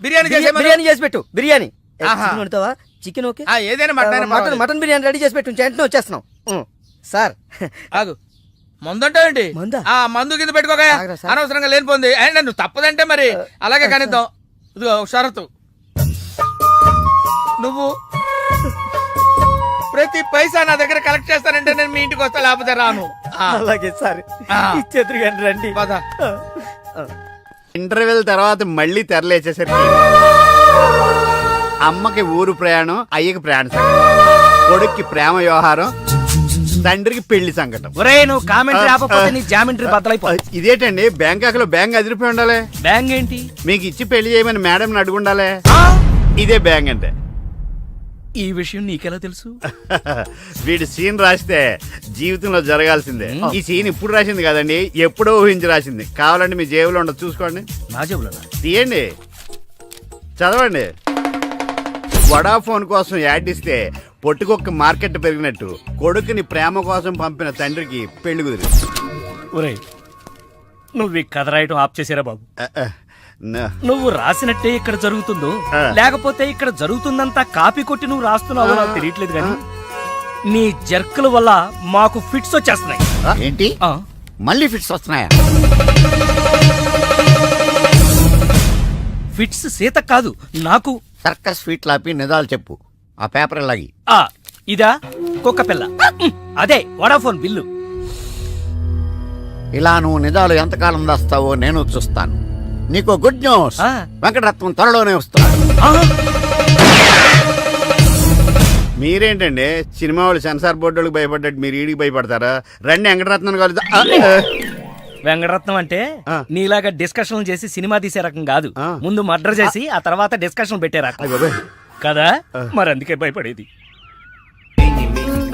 బిర్యానీ చేసి పెట్టు. బిర్యానీ వండుతావా? చికెన్ ఓకే, ఏదైనా మటన్ బిర్యానీ రెడీ చేసి పెట్టు. వెంటనే వచ్చేస్తున్నాం సార్. ఆగు, మందుంటావేంటి? మందు కింద పెట్టుకోగా అనవసరంగా లేనిపోంది. నువ్వు తప్పదంటే మరి అలాగే కనిద్దాం. ఇదిగో షరతు, నువ్వు ప్రతి పైసా నా దగ్గర కలెక్ట్ చేస్తానంటే నేను మీ ఇంటికి వస్తా, లేకపోతే రాను. అలాగే సార్, రండి. ఇంటర్వెల్ తర్వాత మళ్ళీ తెరలేచేసరికి అమ్మకి ఊరు ప్రయాణం, అయ్యకి ప్రయాణ సంకటం, కొడుక్కి ప్రేమ వ్యవహారం, తండ్రికి పెళ్లి సంకటం. నువ్వు కామెంటరీ ఆపకపోతే నీ జామెంట్రీ బద్దలైపోతుంది. ఇదేంటండి బ్యాంకాక్ లో బ్యాంక్ అదిరిపోయి ఉండాలి. బ్యాంక్ ఏంటి? మీకు ఇచ్చి పెళ్లి చేయమని మేడం అడుగుండాలి. ఇదే బ్యాంక్ అంటే. ఈ విషయం నీకెలా తెలుసు? వీడు సీన్ రాస్తే జీవితంలో జరగాల్సిందే. ఈ సీన్ ఇప్పుడు రాసింది కదండి, ఎప్పుడో ఊహించి రాసింది. కావాలంటే మీ జేబులో ఉండదు, చూసుకోండి. నా జేబులో తీయండి, చదవండి. వడాఫోన్ కోసం యాడ్ ఇస్తే పొట్టుకొక్క మార్కెట్ పెరిగినట్టు కొడుకుని ప్రేమ కోసం పంపిన తండ్రికి పెళ్లి కుదిరింది. నువ్వు ఈ కథ రాయటం ఆప్ చేసారా బాబు? నువ్వు రాసినట్టే ఇక్కడ జరుగుతుందో లేకపోతే ఇక్కడ జరుగుతుందంతా కాపీ కొట్టి నువ్వు రాస్తున్నావో నాకు తెలియట్లేదు, కానీ నీ జర్కుల వల్ల మాకు ఫిట్స్ వచ్చేస్తున్నాయి. ఏంటి మళ్ళీ ఫిట్స్ వస్తున్నాయా? ఫిట్స్ సీత కాదు నాకు. సర్కస్ ఫీట్ లాపి నిజాలు చెప్పు. ఆ పేపర్ లాగి. ఇదా కుక్క పిల్ల, అదే వడాఫోన్ బిల్లు. ఇలా నువ్వు నిజాలు ఎంతకాలం దాస్తావో నేను చూస్తాను. నీకు గుడ్ న్యూస్, వెంకటరత్నం త్వరలోనే వస్తున్నాడు. మీరేంటండి సినిమా వాళ్ళు సెన్సార్ బోర్డు వాళ్ళకి భయపడ్డట్టు మీరు ఈడికి భయపడతారా? రండి వెంకటరత్నం కలుద్దాం. వెంకటరత్నం అంటే నీలాగా డిస్కషన్ చేసి సినిమా తీసే రకం కాదు. ముందు మర్డర్ చేసి ఆ తర్వాత డిస్కషన్ పెట్టే రకం కదా, మరి అందుకే భయపడేది.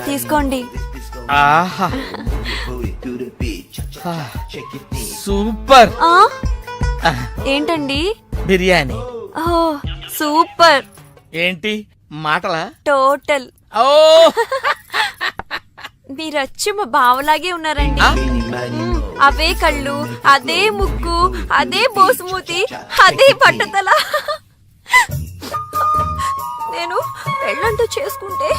తీసుకోండి. సూపర్. ఏంటండి? బిర్యానీ. సూపర్. ఏంటి మాటలా? టోటల్. మీరచ్చి మా బావలాగే ఉన్నారండి. అవే కళ్ళు, అదే ముక్కు, అదే బోసుమూతి, అదే పట్టతల. నేను పెళ్ళంటూ చేసుకుంటే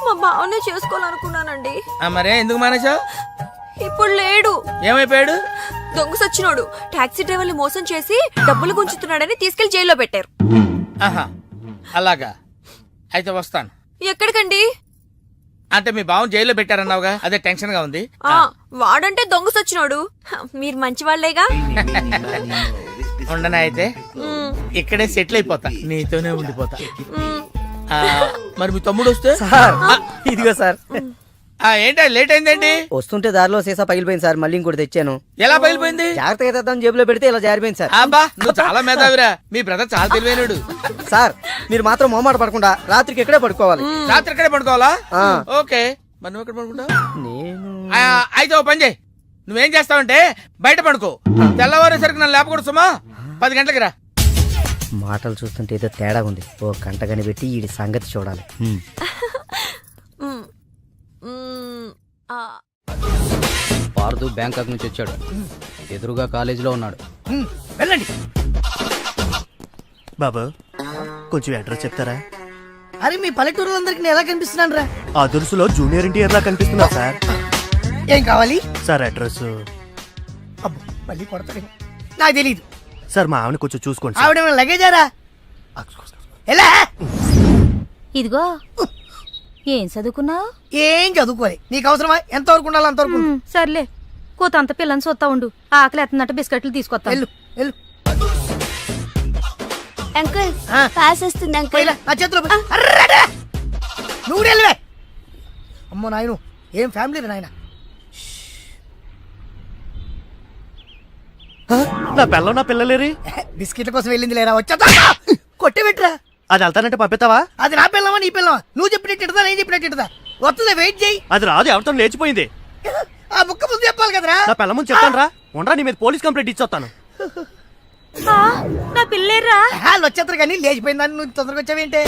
మా బావనే చేసుకోవాలనుకున్నానండి. మరే ఎందుకు మానేశావు? ఇప్పుడు లేడు. ఏమైపోయాడు? దొంగ సచ్చినోడు టాక్సీ డ్రైవర్ని మోసం చేసి డబ్బులు గుంజుతున్నాడని తీసుకెళ్లి జైల్లో పెట్టారు. అలాగా, అయితే వస్తాను. ఎక్కడికండి? అంటే మీ బావ జైల్లో పెట్టారన్నావుగా, అదే టెన్షన్ గా ఉంది. వాడంటే దొంగ సచ్చినోడు, మీరు మంచి వాళ్లేగా. ఉండనా అయితే ఇక్కడే సెటిల్ అయిపోతా, నీతోనే ఉండిపోతా. మరి మీ తమ్ముడు వస్తే? ఇదిగో సార్. ఏంటో లేట్ అయిందేంటి? వస్తుంటే దారిలో సీసా పగిలిపోయింది సార్, మళ్ళీ ఇంకోటి తెచ్చాను. ఎలా పగిలిపోయింది? జాగ్రత్తగా తెద్దాం జేబులో పెడితే ఇలా జారిపోయింది సార్. అబ్బా నువ్వు చాలా మేధావిరా, మీ బ్రదర్ చాలా తెలివైనడు. సార్ మీరు మాత్రం మొహమాట పడకుండా రాత్రికి ఎక్కడే పడుకోవాలి. రాత్రి ఎక్కడే పడుకోవాలా? ఓకే, మరి నువ్వు ఎక్కడ పడుకుంటావు? అయితే ఓ పని చేయి, నువ్వేం చేస్తావంటే బయట పడుకో, తెల్లవారేసరికి నన్ను లేపకూడదు సుమా. 10 గంటలకి రా. మాటలు చూస్తుంటే ఏదో తేడా ఉంది, ఓ గంట కనిపెట్టి ఈ సంగతి చూడాలి. పార్దు బ్యాంకాక్ నుంచి వచ్చాడు, ఎదురుగా కాలేజీలో ఉన్నాడు. వెళ్ళండి. బాబు కొంచెం అడ్రస్ చెప్తారా? అరే మీ పల్లెటూరులందరికీ నేను ఎలా కనిపిస్తున్నాను రా? ఆ దురుసులో జూనియర్ ఎన్టీఆర్ లా కనిపిస్తున్నా సార్. ఏం కావాలి సార్? అడ్రస్. అబ్బో మళ్ళీ కొడతాడు, నాకు తెలీదు సార్. మా ఆవిడ కొంచెం చూసుకోండి. ఆవిడ లగేజారా? ఎలా? ఇదిగో ఏం చదువుకున్నావు? ఏం చదువుకోవాలి, నీకు అవసరమా? ఎంతవరకు ఉండాలి అంతవరకు. సర్లే, కోత అంత పిల్లని చూస్తా ఉండు, ఆకలి ఎత్తున్నట్టు బిస్కెట్లు తీసుకొస్తా. వెళ్ళు. అంకుల్ పాస్ వస్తుంది అంకుల్. నా చేతిలో నువ్వు వెళ్ళవే. అమ్మో నాయను, ఏం ఫ్యామిలీ నాయన. నా పిల్ల నా పిల్లలేరి బిస్కెట్ల కోసం వెళ్ళింది లేరా? వచ్చా కొట్టి పెట్టరా. అది వెళ్తానంటే పంపిస్తావా? అది నా పిల్లవా నీ పిల్లవా? నువ్వు చెప్పినట్టు నేను చెప్పినట్టు వస్తుందా? వెయిట్ చేయి. అది రాదు, ఎవరితో లేచిపోయింది. ఆ బుక్క ముందు చెప్పాలి కదరా. నా పిల్ల ముందు చెప్తాను రా. ఉండరా, నీ మీద పోలీస్ కంప్లైంట్ ఇచ్చొస్తాను. నా పిల్లేరా? వాళ్ళు వచ్చేస్తారు కానీ లేచిపోయిందని నువ్వు తొందరగా వచ్చావేంటే?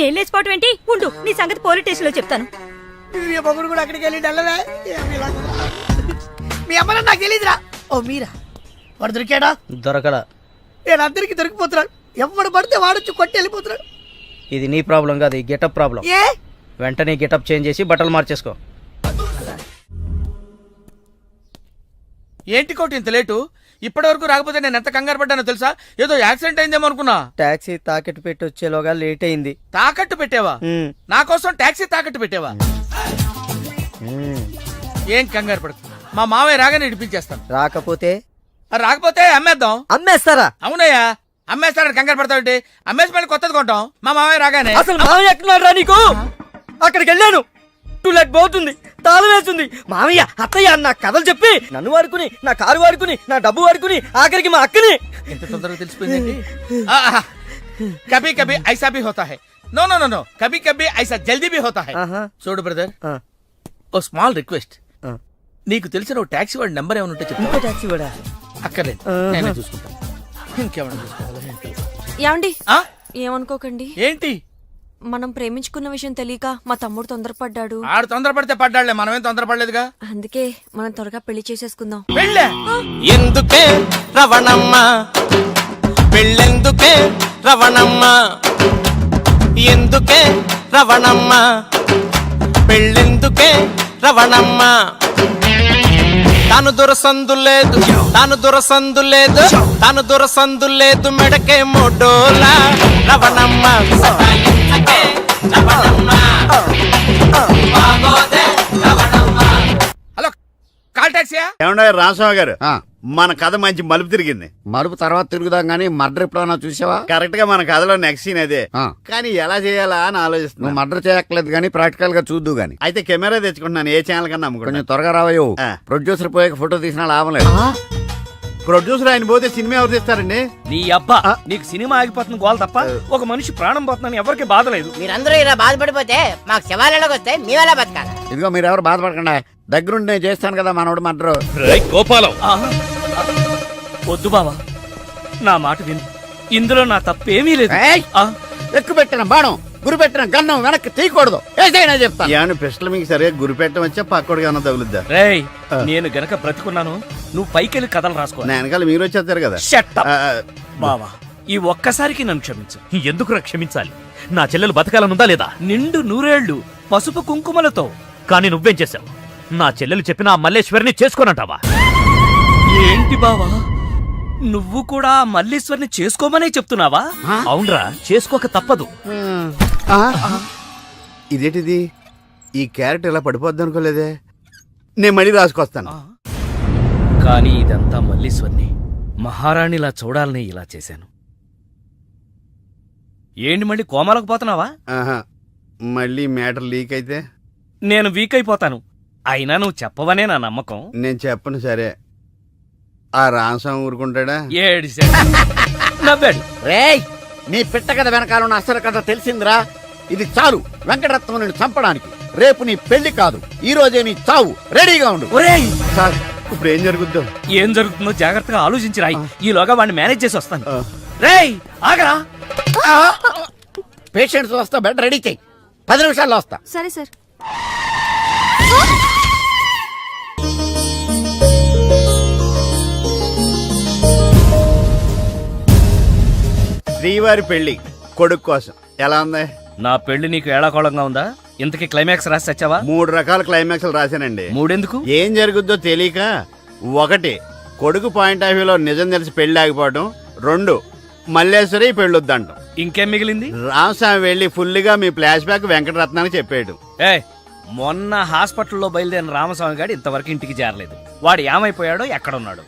నేను లేచిపోవటం ఏంటి? ఉండు, నీ సంగతి పోలీస్ స్టేషన్ లో చెప్తాను. మొగుడు కూడా అక్కడికి వెళ్ళి డల్లవే. మీ అమ్మ నాకు తెలీదురా. ఓ మీరా? వాడు దొరికాడా? దొరకడా. నేను అందరికి దొరికిపోతున్నాడు. ఎవడు పడితే వాడొచ్చి కొట్టి వెళ్ళిపోతున్నాడు. ఇది నీ ప్రాబ్లం కాదు, ఈ గెటప్ ప్రాబ్లం. ఏ వెంటనే గెటప్ చేంజ్ చేసి బట్టలు మార్చేసుకో. ఏంటి కోటి ఇంత లేటు? ఇప్పటి వరకు రాకపోతే నేను ఎంత కంగారు పడ్డానో తెలుసా? ఏదో యాక్సిడెంట్ అయిందేమో అనుకున్నా. టాక్సీ తాకెట్టు పెట్టి వచ్చేలోగా లేట్ అయింది. తాకట్టు పెట్టావా? నా కోసం టాక్సీ తాకట్టు పెట్టావా? ఏం కంగారు పడకు, మా మావయ్య రాగానే ఇడిపించేస్తాను. రాకపోతే అమ్మేద్దాం. అమ్మేస్తారా? అవునయ్యా, అమ్మేస్తాడని కంగారు పడతావుంటే అమ్మేసి మళ్ళీ కొత్తది కొంటాం మా మావయ్య రాగానే. అసలు మామయ్య ఎక్కడున్నాడు రా నీకు? అక్కడికి వెళ్ళాను, టూలెట్ పోతుంది, తాళం వేస్తుంది. మామయ్య అత్తయ్య అన్న కథలు చెప్పి నన్ను వాడుకుని, నా కారు వాడుకుని, నా డబ్బు వాడుకుని, ఆఖరికి మా అక్కని. ఎంత తొందరగా తెలిసిపోయిందండి. కభీ కభీ ఐసా భీ హోతా హై. నో నో నో నో, కభీ కభీ ఐసా జల్దీ భీ హోతా హై. చూడు బ్రదర్, ఓ స్మాల్ రిక్వెస్ట్. నీకు తెలిసిన ఓ టాక్సీ వాడి నెంబర్ ఏమైనా ఉంటే చెప్పు. టాక్సీ వాడా? అక్కర్లేదు, నేనే చూసుకుంటాను. ఇంకేమైనా చూసుకోవాలి. ఏమండి, ఏమనుకోకండి. ఏంటి? మనం ప్రేమించుకున్న విషయం తెలియక మా తమ్ముడు తొందరపడ్డాడు. ఆడు తొందరపడితే పడ్డాడులే, మనమేం తొందరపడలేదుగా. అందుకే మనం త్వరగా పెళ్లి చేసేసుకుందాం. పెళ్ళే? ఎందుకే రవణమ్మ పెళ్ళెందుకే రవణమ్మ, ఎందుకే రవణమ్మ పెళ్ళెందుకే రవణమ్మ, తాను దొరసందు లేదు, తాను దొరసందు లేదు, తాను దొరసందు లేదు, మెడకే మోడోలా రవణమ్మ. హలో, కాల్ టాక్సీయా? ఏమన్నా రామస్వామి గారు, మన కథ మంచి మలుపు తిరిగింది. మరుపు తర్వాత తిరుగుదాం గానీ మర్డర్ ఎప్పుడన్నా చూసావా? కరెక్ట్ గా మన కథలో నెక్స్ట్ సీన్ అదే. కానీ ఎలా చేయాలా అని ఆలోచిస్తున్నా. నువ్వు మర్డర్ చేయక్కలేదు గానీ ప్రాక్టికల్ గా చూద్దు గానీ. అయితే కెమెరా తెచ్చుకుంటున్నాను, ఏ ఛానల్ కన్నా కొంచెం అమ్ముకుంటాను. త్వరగా రావయ్యో. ప్రొడ్యూసర్ పోయాక ఫోటో తీసినా లాభం లేదు. ప్రొడ్యూసర్ ఆయన పోతే సినిమా ఎవరు తీస్తారండి? నీ అబ్బా, నీకు సినిమా ఆగిపోతుంది గోల్ తప్ప ఒక మనిషి ప్రాణం పోతుందని ఎవరికి బాధ లేదు. మీరందరూ ఇలా బాధపడిపోతే మాకు శవాలలోకి వస్తే మేమెలా బతకాలి? ఇదిగో మీరెవరు బాధపడకుండా, దగ్గరుండి నేను చేస్తాను కదా మనోడు మర్డర్. గోపాలం, వద్దు బావా, నా మాట విను, ఇందులో నా తప్పేమీ లేదు. ఎక్కువ పెట్టిన బాణం, గురి పెట్టిన గన్నం వెనక్కి తీయకూడదు, ఏదైనా చెప్తాను. ఏమన్నా పిస్టల్ మీకు సరిగా గురి పెట్టడం వచ్చా పక్కడికి అన్న తగులుద్దా? రేయ్, నేను గనక బ్రతికున్నాను, నువ్వు పైకెళ్ళి కథలు రాసుకో. నా వెనకాల మీరు వచ్చేస్తారు కదా. Shut up. బావా, ఈ ఒక్కసారికి నన్ను క్షమించు. ఎందుకురా క్షమించాలి? నా చెల్లెలు బతకాలనుందా లేదా? నిండు నూరేళ్లు పసుపు కుంకుమలతో. కానీ నువ్వేం చేశావు? నా చెల్లెలు చెప్పిన ఆ మల్లేశ్వరిని చేసుకోనంటావా? ఏంటి బావా, నువ్వు కూడా మల్లేశ్వరిని చేసుకోమనే చెప్తున్నావా? అవునరా, చేసుకోక తప్పదు. ఇదేంటిది, ఈ క్యారెట్ ఇలా పడిపోద్ది అనుకోలేదే. నేను మళ్ళీ రాసుకొస్తాను. కానీ ఇదంతా మల్లీశ్వర్ని మహారాణిలా చూడాలని ఇలా చేశాను. ఏంటి మళ్ళీ కోమాలకు పోతున్నావా? ఆహా, మళ్ళీ మ్యాటర్ లీక్ అయితే నేను వీక్ అయిపోతాను. అయినా నువ్వు చెప్పవనే నా నమ్మకం. నేను చెప్పను. సరే, ఆ రామస్వామి ఊరుకుంటాడా? ఏడిశాడు, నవ్వాడు. రేయ్, నీ పిట్ట కథ వెనకాల ఉన్న అసలు కథ తెలిసిందిరా. ఇది చాలు వెంకటరత్నం నిన్ను చంపడానికి. రేపు నీ పెళ్లి కాదు, ఈ రోజే నీ చావు. రెడీగా ఉండు. ఒరేయ్, సార్, ఇప్పుడు ఏం జరుగుద్దో? ఏం జరుగుతుందో జాగ్రత్తగా ఆలోచించి రాయి. ఈలోగా వాడిని మేనేజ్ చేసి వస్తాను. రేయ్, ఆగరా. పేషెంట్స్ వస్తా, బెడ్ రెడీ చెయ్యి. 10 నిమిషాల్లో వస్తా. సరే సార్. శ్రీవారి పెళ్లి కొడుకు కోసం ఎలా ఉంది? నా పెళ్లి నీకు ఏడాకోళంగా ఉందా? ఇంతకీ క్లైమాక్స్ రాసి వచ్చావా? 3 రకాల క్లైమాక్స్ రాశానండి. 3 ఎందుకు? ఏం జరుగుద్దో తెలియక. 1, కొడుకు పాయింట్ ఆఫ్ వ్యూలో నిజం తెలిసి పెళ్లి ఆగిపోవడం. 2, మల్లేశ్వరి పెళ్ళొద్దంటాం. ఇంకేం మిగిలింది? రామస్వామి వెళ్ళి ఫుల్గా మీ ఫ్లాష్ బ్యాక్ వెంకటరత్నానికి చెప్పాడు. మొన్న హాస్పిటల్లో బయలుదేరిన రామస్వామి గారు ఇంతవరకు ఇంటికి చేరలేదు. వాడు ఏమైపోయాడో, ఎక్కడున్నాడు?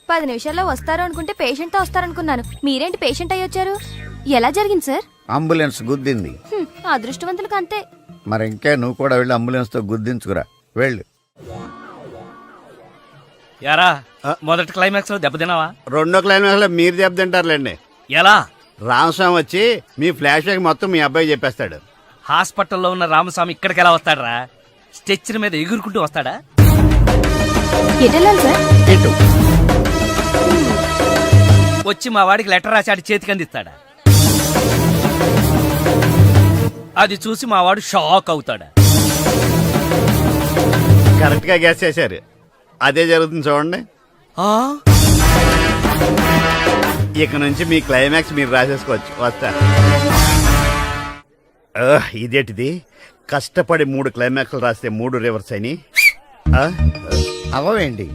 10 నిమిషాల్లో వస్తారు అనుకుంటే పేషెంట్ తో వస్తారనుకున్నాను. మీరేంటి పేషెంట్ అయ్యి వచ్చారు? ఎలా జరిగింది సార్? అంబులెన్స్ గుద్దింది. అదృష్టవంతులకు అంతే. మరి ఇంకే నువ్వు కూడా వెళ్ళి అంబులెన్స్ తో గుద్దించుకురా. వెళ్ళు. యారా, మొదటి క్లైమాక్స్ లో దెబ్బతిన్నావా? 2వ క్లైమాక్స్ లో మీరు దెబ్బతింటారులేండి. ఎలా? రామస్వామి వచ్చి మీ ఫ్లాష్ బ్యాక్ మొత్తం మీ అబ్బాయి చెప్పేస్తాడు. హాస్పిటల్లో ఉన్న రామస్వామి ఇక్కడికి ఎలా వస్తాడరా? స్ట్రెచ్చర్ మీద ఎగురుకుంటూ వస్తాడా? ఎటెళ్ళాలి సార్? ఇటు. వచ్చి మా వాడికి లెటర్ రాశాడు, చేతికి అందిస్తాడా? అది చూసి మా వాడు షాక్ అవుతాడా? కరెక్ట్ గా గెస్ చేశారు. అదే జరుగుతుంది చూడండి. ఇక నుంచి మీ క్లైమాక్స్ మీరు రాసేసుకోవచ్చు. వస్తా. ఇదేంటిది, కష్టపడి 3 క్లైమాక్స్లు రాస్తే 3 రివర్స్ అని. అవవేంటి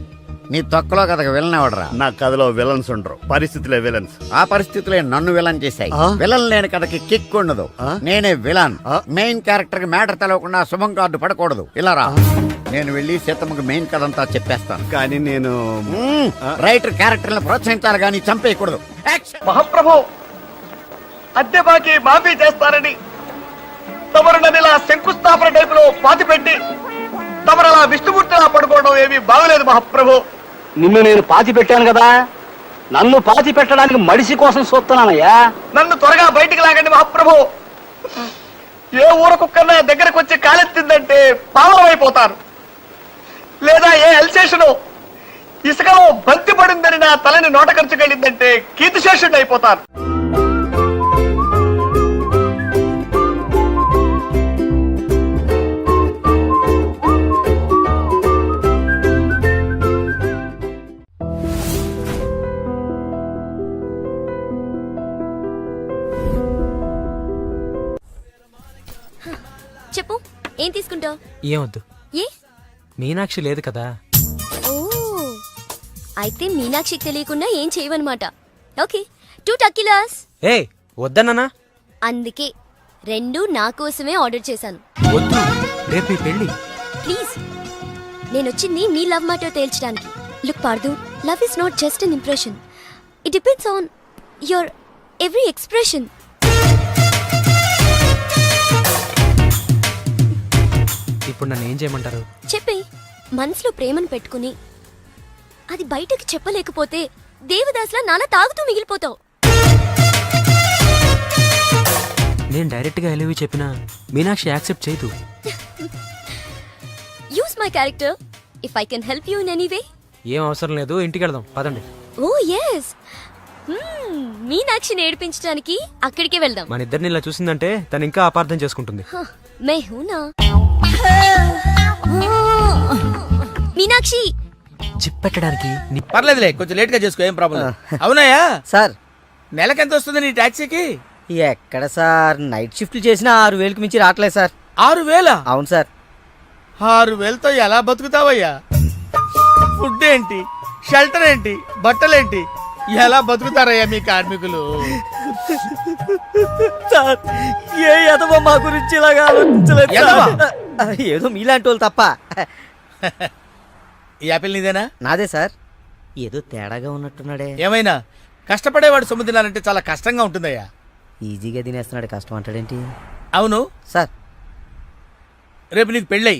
నీ తొక్కలో కథకు విలన్ ఎవడరా? నా కథలో విలన్స్ ఉండరు, పరిస్థితులే విలన్స్. ఆ పరిస్థితులే నన్ను విలన్ చేశాయి. విలన్ లేని కథకి కిక్ ఉండదు. నేనే విలన్. మెయిన్ క్యారెక్టర్ కి మ్యాటర్ తెలవకుండా శుభం కార్డు పడకూడదు. ఇలా రా, నేను వెళ్ళి సీతమ్మకి మెయిన్ కథ అంతా చెప్పేస్తాను. కానీ నేను రైటర్ క్యారెక్టర్ ప్రోత్సహించాలి కానీ చంపేయకూడదు. మహాప్రభు, అద్దె బాకీ మాఫీ చేస్తారని తమరు నన్ను ఇలా శంకుస్థాపన టైపులో పాతి పెట్టి తమరు అలా విష్ణుమూర్తిలా పడుకోవడం ఏమీ బాగలేదు మహాప్రభు. నిన్ను నేను పాతి పెట్టాను కదా, నన్ను పాతి పెట్టడానికి మడిసి కోసం చూస్తున్నానయ్యా. నన్ను త్వరగా బయటికి లాగండి మహాప్రభు. ఏ ఊరకుక్కన్నా దగ్గరకు వచ్చి కాలెత్తిందంటే పావనం అయిపోతాను. లేదా ఏ అల్సేషను ఇసుకలో బంతి పడిందని నా తలని నోట ఖర్చుకెళ్ళిందంటే కీర్తిశేషుడు అయిపోతాను. చెప్పు, ఏం తీసుకుంటావు? ఏమొద్దు, ఏ? మీనాక్షి లేదు కదా. ఓ, అయితే మీనాక్షికి తెలియకుండా ఏం చేయవన్నమాట. ఓకే, 2 టకీలాస్. ఏ వద్దన్నానా? అందుకే 2 నా కోసమే ఆర్డర్ చేశాను. వద్దు, రేపు మీ పెళ్ళి. ప్లీజ్, నేను వచ్చింది మీ లవ్ మ్యాటర్ తేల్చడానికి. Look Parthu, love is not just an impression. It depends on your every expression. ఇప్పుడు నన్ను ఏం చేయమంటారు? చెప్పే, మనసులో ప్రేమను పెట్టుకుని అది బయటకు చెప్పలేకపోతే దేవదాస్లా నాలా తాగుతూ మిగిలిపోతావు. నేను డైరెక్ట్ గా ఎలివి చెప్పినా మీనాక్షి యాక్సెప్ట్ చేయదు. Use my character if I can help you in any way. ఏం అవసరం లేదు, ఇంటికి వెళ్దాం పదండి. ఓ ఎస్, మీనాక్షిని ఏడిపించడానికి అక్కడికే వెళ్దాం. మన ఇద్దరిని ఇలా చూసిందంటే తను ఇంకా అపార్థం చేసుకుంటుంది. మే హూనా మీనాక్షి. చిప్పెట్టడానికి పర్లేదులే, కొంచెం లేట్ గా చేసుకో, ఏం ప్రాబ్లం. అవునాయా సార్, నెలకెంత వస్తుంది నీ టాక్సీకి? ఎక్కడ సార్, నైట్ షిఫ్ట్లు చేసినా 6,000కి మించి రావట్లేదు సార్. 6,000? అవును సార్. 6,000తో ఎలా బతుకుతావయ్యా? ఫుడ్ ఏంటి, షెల్టర్ ఏంటి, బట్టలేంటి, ఎలా బతుకుతారయ్యా మీ కార్మికులు? సార్, ఏ ఎదవో మా గురించి ఇలాగా ఆలోచించలేదు. ఏదో మీలాంటి వాళ్ళు తప్ప. ఈ యాపిల్ నీదేనా? నాదే సార్. ఏదో తేడాగా ఉన్నట్టున్నాడే. ఏమైనా కష్టపడేవాడు సొమ్ము తినాలంటే చాలా కష్టంగా ఉంటుందయ్యా. ఈజీగా తినేస్తున్నాడు, కష్టం అంటాడేంటి? అవును సార్, రేపు నీకు పెళ్ళై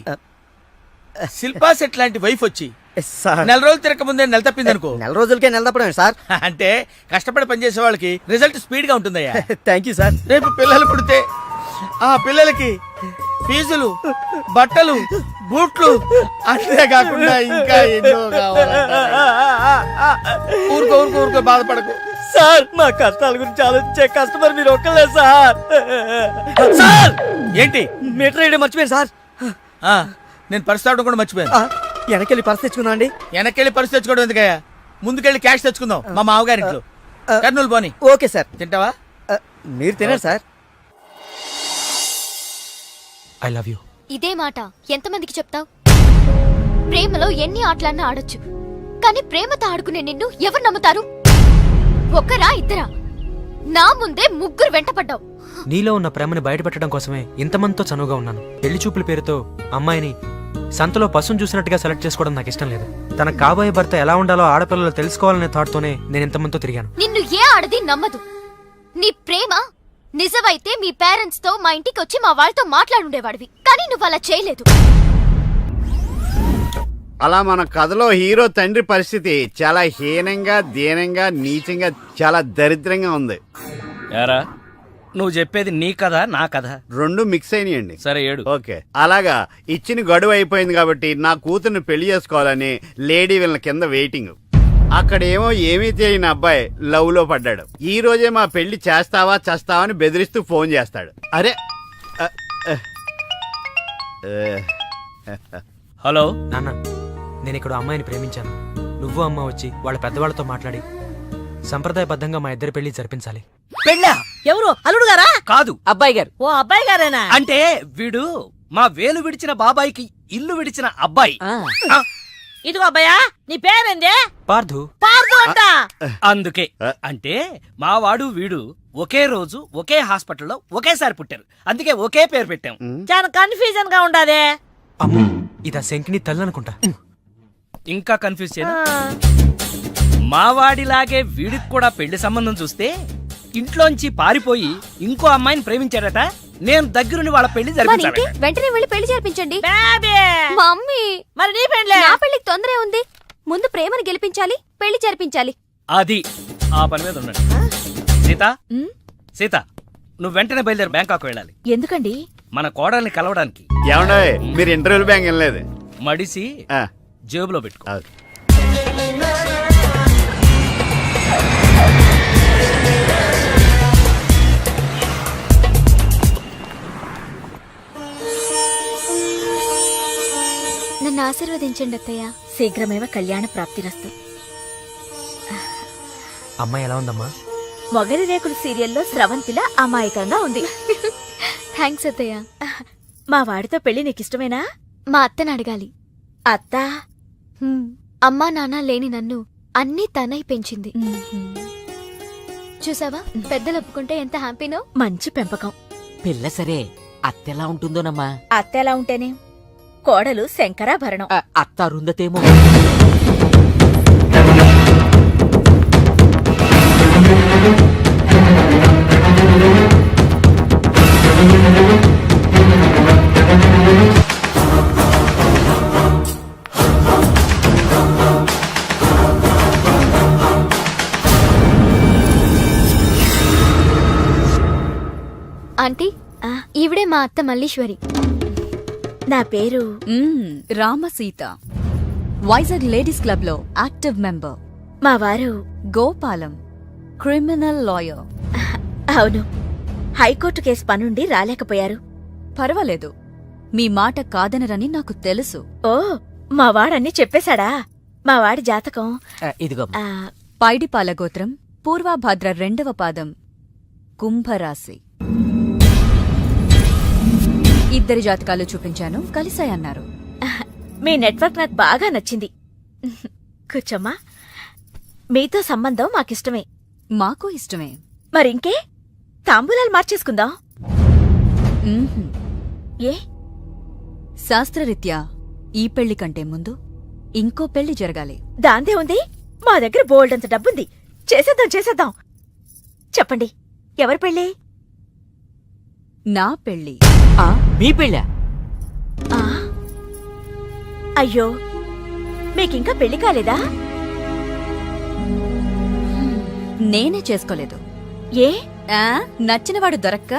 శిల్పా సెట్ లాంటి వైఫ్ వచ్చి సార్, 4 రోజులు తిరగక ముందే నెల తప్పింది అనుకో. 4 రోజులకే నెల తప్పడమే సార్. అంటే కష్టపడి పనిచేసే వాళ్ళకి రిజల్ట్ స్పీడ్ గా ఉంటుందయ్యా. Thank you sir. రేపు పిల్లలు పుడితే ఆ పిల్లలకి ఫీజులు, బట్టలు, బూట్లు, అంతేకాకుండా ఇంకా ఎన్నో కావాలి. ఊరుకో ఊరుకో ఊరుకో, బాధపడకు సార్. మా కష్టాల గురించి ఆలోచించే కస్టమర్ మీరు ఒక్కలే సార్. సార్, ఏంటి? మీటర్ వేయడం మర్చిపోయాను సార్. నేను పర్స్ తావడం కూడా మర్చిపోయాను. వెనకెళ్ళి పర్స్ తెచ్చుకుందాం అండి. వెనకెళ్ళి పర్స్ తెచ్చుకోవడం ఎందుకయ్యా? ముందుకెళ్ళి క్యాష్ తెచ్చుకుందాం మా మామగారింట్లో. కర్నూలు పోని. Okay sir. తింటావా? మీరు తినండి సార్. I love you. ఇదే మాట ఎంతమందికి చెప్తావు? ప్రేమలో ఎన్ని ఆటలన్నా ఆడొచ్చు, కానీ ప్రేమతో ఆడుకునే నిన్ను ఎవరు నమ్ముతారు? ఒకరా ఇద్దరా? నా ముందే 3 వెంటపడ్డావు. నీలో ఉన్న ప్రేమని బయటపెట్టడం కోసమే ఇంతమందితో చనువుగా ఉన్నాను. పెళ్లి చూపుల పేరుతో అమ్మాయిని సంతలో పశువును చూసినట్టుగా సెలెక్ట్ చేసుకోవడం నాకు ఇష్టం లేదు. తన కాబోయే భర్త ఎలా ఉండాలో ఆడపిల్లలు తెలుసుకోవాలనే థాట్తోనే నేను ఇంతమందితో తిరిగాను. నిన్ను ఏ ఆడది నమ్మదు. నీ ప్రేమ నిజమైతే మీ పేరెంట్స్ తో మా ఇంటికి వచ్చి మా వాళ్ళతో మాట్లాడుండేవాడివి, కానీ నువ్వు అలా చేయలేదు. అలా మన కథలో హీరో తండ్రి పరిస్థితి చాలా హీనంగా, దీనంగా, నీచంగా, చాలా దరిద్రంగా ఉంది. యారా, నువ్వు చెప్పేది నీ కథ నా కథ? 2 మిక్స్ అయినాయండి. సరే, 7. ఓకే. అలాగా ఇచ్చిన గడువు అయిపోయింది కాబట్టి నా కూతుర్ని పెళ్లి చేసుకోవాలని లేడీ వీళ్ళ కింద వెయిటింగ్. అక్కడేమో ఏమీ తెలియని అబ్బాయి లవ్ లో పడ్డాడు. ఈ రోజే మా పెళ్లి చేస్తావా చేస్తావా అని బెదిరిస్తూ ఫోన్ చేస్తాడు. అరే, హలో నాన్న, నేను ఇక్కడ అమ్మాయిని ప్రేమించాను. నువ్వు అమ్మ వచ్చి వాళ్ళ పెద్దవాళ్ళతో మాట్లాడి సంప్రదాయబద్ధంగా మా ఇద్దరి పెళ్లి జరిపించాలి. పెళ్ళా? ఎవరు అల్లుడు గారా? కాదు, అబ్బాయి గారు. ఓ అబ్బాయి గారేనా? అంటే వీడు మా వేలు విడిచిన బాబాయికి ఇల్లు విడిచిన అబ్బాయి. ఆ, ఇదిగో అబ్బాయా, నీ పేరేందే? పార్థు. పార్దు అంట. అందుకే అంటే మా వాడు వీడు ఒకే రోజు ఒకే హాస్పిటల్లో ఒకేసారి పుట్టారు, అందుకే ఒకే పేరు పెట్టాం. చాలా కన్ఫ్యూజన్ గా ఉండాదే. అమ్మో, ఇదా శంకిని తల్లి అనుకుంటా. ఇంకా కన్ఫ్యూజ్ చేయను. మా వాడిలాగే వీడికి కూడా పెళ్లి సంబంధం చూస్తే ఇంట్లోంచి పారిపోయి ఇంకో అమ్మాయిని ప్రేమించాడట. నేను దగ్గరుండి వాళ్ళ పెళ్లి జరిపించాను. వెంటనే వెళ్ళి పెళ్లి జరిపించండి. బేబీ. మమ్మీ, మరి నీ పెళ్ళే? నా పెళ్లికి తొందరే ఉంది. ముందు ప్రేమను గెలిపించాలి, పెళ్లి జరిపించాలి. అది ఆ పని మీద ఉన్నాడు. సీత, సీత, నువ్వు వెంటనే బయలుదేరి బ్యాంకాక్ వెళ్ళాలి. ఎందుకండి? మన కోడల్ని కలవడానికి. ఏమండో మీరు ఇంటర్వ్యూలు బ్యాంక్ వెళ్ళలేదు? మడిసి జేబులో పెట్టుకో. నన్ను ఆశీర్వదించండి అత్తయ్య. శీఘ్రమేవ కళ్యాణ ప్రాప్తిరస్తు. అమ్మాయి ఎలా ఉందమ్మా? మొగలి రేకులు సీరియల్లో స్రవంతిలా అమాయకంగా ఉంది. థ్యాంక్స్ అత్తయ్య. మా వాడితో పెళ్లి నీకిష్టమేనా? మా అత్తని అడగాలి. అత్త అమ్మా నాన్న లేని నన్ను అన్నీ తనై పెంచింది. చూసావా, పెద్దలు ఒప్పుకుంటే ఎంత హ్యాపీనో. మంచి పెంపకం. పిల్ల సరే, అత్తెలా ఉంటుందోనమ్మా? అత్త ఎలా ఉంటేనే, కోడలు శంకరాభరణం. అత్త అరుందతేమో. ఆంటీ, ఈవిడే మా అత్త మల్లీశ్వరి. నా పేరు రామసీత, వైజాగ్ లేడీస్ క్లబ్ లో యాక్టివ్ మెంబర్. మా వారు గోపాలం, క్రిమినల్ లాయర్. అవును, హైకోర్టు కేసు పనుండి రాలేకపోయారు. పర్వాలేదు, మీ మాట కాదనరని నాకు తెలుసు. ఓ, మా వాడన్నీ చెప్పేశాడా? మా వాడి జాతకం ఇదిగో. పైడిపాల గోత్రం, పూర్వభాద్ర 2వ పాదం, కుంభరాశి. ఇద్దరి జాతకాలు చూపించాను, కలిసాయన్నారు. మీ నెట్వర్క్ నాకు బాగా నచ్చింది. కూర్చోమ్మా. మీతో సంబంధం మాకిష్టమే. మాకు ఇష్టమే. మరింకే, తాంబూలాలు మార్చేసుకుందాం. ఏ? శాస్త్రరీత్యా ఈ పెళ్లి కంటే ముందు ఇంకో పెళ్లి జరగాలి. దాందే ఉంది, మా దగ్గర బోల్డంత డబ్బుంది. చేసేద్దాం చేసేద్దాం. చెప్పండి, ఎవరి పెళ్ళి? నా పెళ్లి. మీ పెళ్ళా? అయ్యో, మీకింకా పెళ్లి కాలేదా? నేనే చేసుకోలేదు. ఏ? నచ్చినవాడు దొరక్క?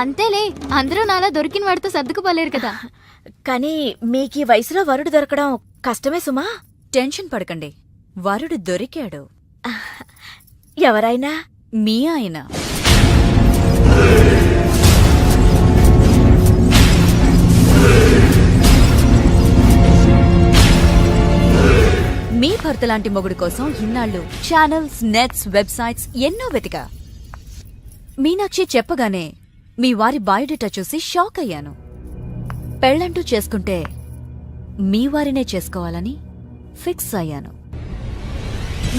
అంతేలే, అందరూ నాలా దొరికిన వాడితో సర్దుకుపోలేరు కదా. కానీ మీకీ వయసులో వరుడు దొరకడం కష్టమే సుమా. టెన్షన్ పడకండి, వరుడు దొరికాడు. ఎవరైనా? మీ ఆయన. మీ భర్త లాంటి మొగుడు కోసం ఇన్నాళ్ళు ఛానల్స్, నెట్స్, వెబ్సైట్స్ ఎన్నో వెతికా. మీనాక్షి చెప్పగానే మీ వారి బయోడేటా చూసి షాక్ అయ్యాను. పెళ్ళంటూ చేసుకుంటే మీ వారినే చేసుకోవాలని ఫిక్స్ అయ్యాను.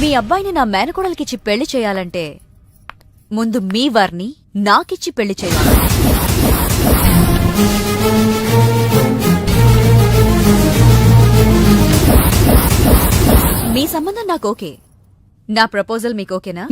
మీ అబ్బాయిని నా మేనకోడలికిచ్చి పెళ్లి చేయాలంటే ముందు మీ వారిని నాకిచ్చి పెళ్లి చేయాలి. మీ సంబంధం నాకు ఓకే. నా ప్రపోజల్ మీకు ఓకేనా?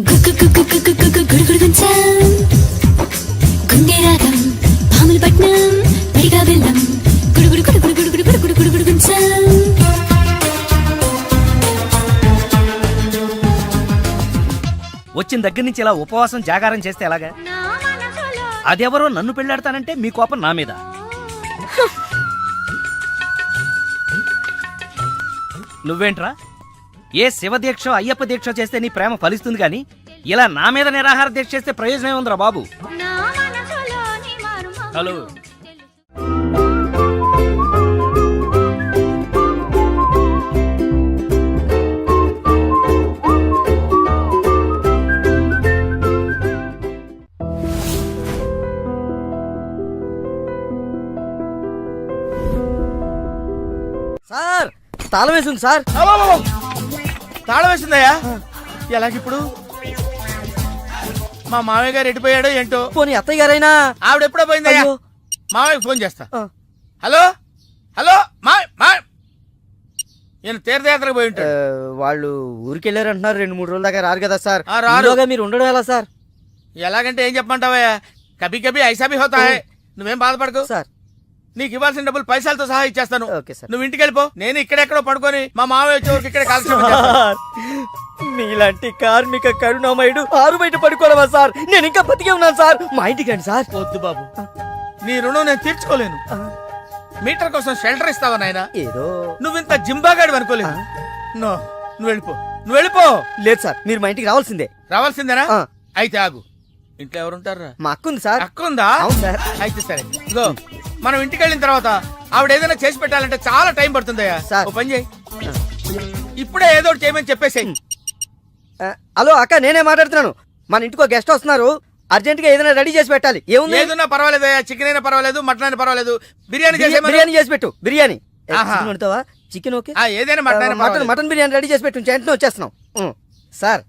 వచ్చిన దగ్గర నుంచి ఇలా ఉపవాసం జాగారం చేస్తే ఎలాగా? అదెవరో నన్ను పెళ్ళాడతానంటే మీ కోపం నా మీద. నువ్వేంట్రా, ఏ శివదీక్ష అయ్యప్ప దీక్ష చేస్తే నీ ప్రేమ ఫలిస్తుంది గాని ఇలా నా మీద నిరాహార దీక్ష చేస్తే ప్రయోజనం ఉందిరా బాబు. హలో, తాళం వేసింది సార్. తాళం వేసిందయ్యా? ఎలాగిప్పుడు? మా మామయ్య గారు ఎడిపోయాడో ఏంటో. పోనీ అత్తయ్య గారైనా? ఆవిడ ఎప్పుడో పోయిందయ్యా. అయ్యో. మామయ్యకి ఫోన్ చేస్తా. హలో హలో నేను తీర్థయాత్రకు పోయి ఉంటాడు. వాళ్ళు ఊరికి వెళ్ళారంటున్నారు. 2-3 రోజుల దాకా రారు కదా సార్. రారు. ఈలోగా మీరు ఉండడం ఎలా సార్? ఎలాగంటే ఏం చెప్పమంటావయ్యా? కభీ కభీ ఐసా భీ హోతా హై. నువ్వేం బాధపడకు సార్. నీకు ఇవ్వాల్సిన డబ్బులు పైసలతో సహా ఇచ్చేస్తాను. Okay sir. నువ్వు ఇంటికి వెళ్ళిపో. నేను ఇక్కడెక్కడో పడుకొని మా మామయ్య వచ్చేవరకు ఇక్కడే కాల్సి. మీలాంటి కార్మిక కరుణామయుడు ఆరు బయట పడుకోవడమా సార్? నేను ఇంకా బతికే ఉన్నాను సార్. మా ఇంటికి రండి సార్. వద్దు బాబు, నీ రుణం నేను తీర్చుకోలేను. మీటర్ కోసం షెల్టర్ ఇస్తావా నాయనా? ఏదో నువ్వింత జింబాగాడు అనుకోలేదు. నువ్వు వెళ్ళిపో. లేదు సార్, మీరు మా ఇంటికి రావాల్సిందే. రావాల్సిందేనా? అయితే ఆగు. ఇంట్లో ఎవరుంటారా? మా అక్క ఉంది సార్. అక్క ఉందా? అవును సార్. అయితే సరే, ఇదిగో మనం ఇంటికి వెళ్ళిన తర్వాత ఆవిడ ఏదైనా చేసి పెట్టాలంటే చాలా టైం పడుతుందయ్యా. ఓ పని చేయి, ఇప్పుడే ఏదో ఒకటి చేయమని చెప్పేసేయ్. హలో అక్క, నేనే మాట్లాడుతున్నాను. మన ఇంటికి గెస్ట్ వస్తున్నారు. అర్జెంట్ గా ఏదైనా రెడీ చేసి పెట్టాలి. ఏముంది? ఏదైనా పర్వాలేదు, చికెన్ అయినా పర్వాలేదు, మటన్ అయినా పర్వాలేదు. బిర్యానీ చేసి పెట్టు. బిర్యానీ వండుతావా? Chicken okay. ఏదైనా మటన్ బిర్యానీ రెడీ చేసి పెట్టు. వెంటనే వచ్చేస్తున్నాం సార్.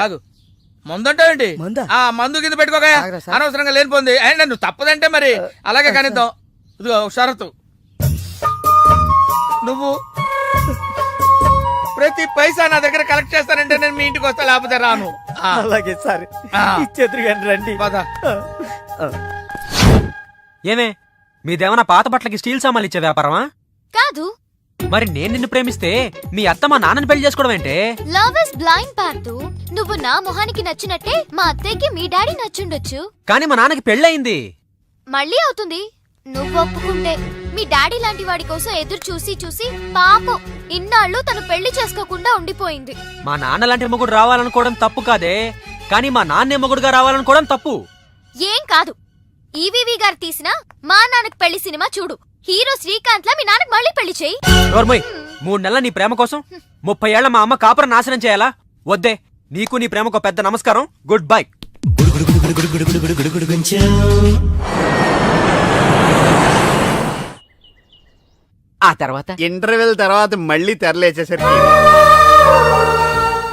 ఆగు, మందుంటావేంటి? మందు కింద పెట్టుకోగా అనవసరంగా లేనిపోంది. అండ్ నువ్వు తప్పదంటే మరి అలాగే కనిద్దాం. ఇదిగో షరతు, నువ్వు ప్రతి పైసా నా దగ్గర కలెక్ట్ చేస్తానంటే నేను మీ ఇంటికి వస్తా, లేకపోతే రాను. అలాగే సార్. రండి. ఏమే, మీదేమన్నా పాత బట్టలకి స్టీల్ సామాన్లు ఇచ్చే వ్యాపారమా? కాదు. మరి నేను నిన్ను ప్రేమిస్తే మీ అత్త మా నాన్నని పెళ్లి చేసుకోవడం ఏంటే? Love is blind Parthu. నువ్వు నా మొహానికి నచ్చినట్టే మా అత్తయ్యకి మీ డాడీ నచ్చుండొచ్చు. కానీ మా నాన్నకి పెళ్ళయింది. మళ్ళీ అవుతుంది నువ్వు ఒప్పుకుంటే. మీ డాడీ లాంటి వాడి కోసం ఎదురు చూసి చూసి పాపం ఇన్నాళ్ళు తను పెళ్లి చేసుకోకుండా ఉండిపోయింది. మా నాన్న లాంటి మొగుడు రావాలనుకోవడం తప్పు కాదే, కానీ మా నాన్నే మొగుడుగా రావాలనుకోవడం తప్పు. ఏం కాదు, ఈవీవి గారు తీసిన మా నాన్నకి పెళ్లి సినిమా చూడు. హీరో శ్రీకాంత్ లా మీ నాన్నకి మళ్ళీ పెళ్లి చేయి. 3 నెలల నీ ప్రేమ కోసం 30 ఏళ్ల మా అమ్మ కాపురం నాశనం చేయాలా? వద్దే, నీకు నీ ప్రేమకు పెద్ద నమస్కారం. Good bye. ఆ తర్వాత ఇంటర్వెల్ తర్వాత మళ్ళీ తెరలేచేసరికి